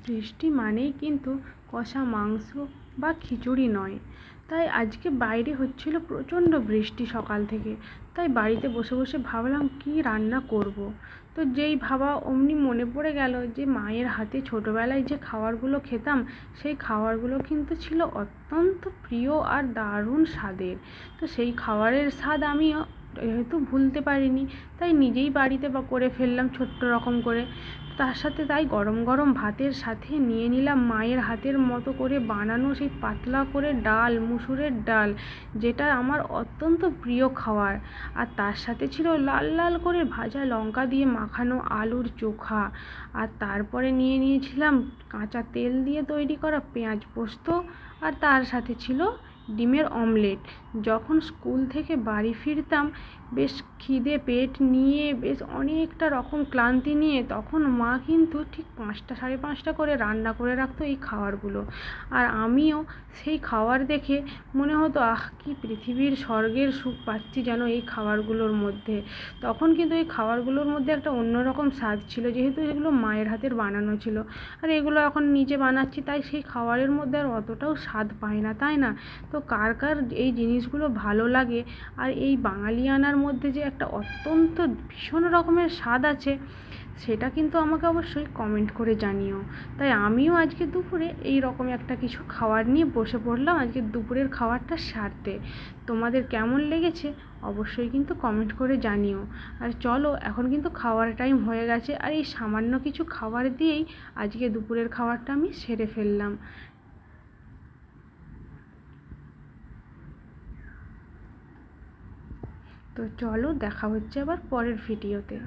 বৃষ্টি মানেই কিন্তু কষা মাংস বা খিচুড়ি নয়। তাই আজকে বাইরে হচ্ছিল প্রচণ্ড বৃষ্টি সকাল থেকে। তাই বাড়িতে বসে বসে ভাবলাম কী রান্না করব। তো যেই ভাবা অমনি মনে পড়ে গেল যে মায়ের হাতে ছোটোবেলায় যে খাবারগুলো খেতাম, সেই খাবারগুলো কিন্তু ছিল অত্যন্ত প্রিয় আর দারুণ স্বাদের। তো সেই খাবারের স্বাদ আমিও যেহেতু ভুলতে পারিনি, তাই নিজেই বাড়িতে করে ফেললাম ছোট্ট রকম করে। তার সাথে তাই গরম গরম ভাতের সাথে নিয়ে নিলাম মায়ের হাতের মতো করে বানানো সেই পাতলা করে ডাল, মুসুরের ডাল, যেটা আমার অত্যন্ত প্রিয় খাবার। আর তার সাথে ছিল লাল লাল করে ভাজা লঙ্কা দিয়ে মাখানো আলুর চোখা। আর তারপরে নিয়ে নিয়েছিলাম কাঁচা তেল দিয়ে তৈরি করা পেঁয়াজ পোস্ত। আর তার সাথে ছিল ডিমের অমলেট। যখন স্কুল থেকে বাড়ি ফিরতাম বেশ খিদে পেট নিয়ে, বেশ অনেকটা রকম ক্লান্তি নিয়ে, তখন মা কিন্তু ঠিক 5টা সাড়ে 5টা করে রান্না করে রাখতো এই খাবারগুলো। আর আমিও সেই খাবার দেখে মনে হতো কি পৃথিবীর স্বর্গের সুখ পাচ্ছি যেন এই খাবারগুলোর মধ্যে। তখন কিন্তু এই খাবারগুলোর মধ্যে একটা অন্যরকম স্বাদ ছিল, যেহেতু এগুলো মায়ের হাতের বানানো ছিল। আর এগুলো এখন নিজে বানাচ্ছি, তাই সেই খাবারের মধ্যে আর অতটাও স্বাদ পাই না, তাই না? তো কার কার এই জিনিসগুলো ভালো লাগে, আর এই বাঙালিয়ানার মধ্যে যে একটা অত্যন্ত ভীষণ রকমের স্বাদ আছে, সেটা কিন্তু আমাকে অবশ্যই কমেন্ট করে জানিও। তাই আমিও আজকে দুপুরে এই রকম একটা কিছু খাবার নিয়ে বসে পড়লাম আজকে দুপুরের খাবারটা সারতে। তোমাদের কেমন লেগেছে অবশ্যই কিন্তু কমেন্ট করে জানিও। আর চলো, এখন কিন্তু খাওয়ার টাইম হয়ে গেছে, আর এই সামান্য কিছু খাবার দিয়েই আজকে দুপুরের খাবারটা আমি সেরে ফেললাম। তো চলো, দেখা হচ্ছে আবার পরের ভিডিওতে।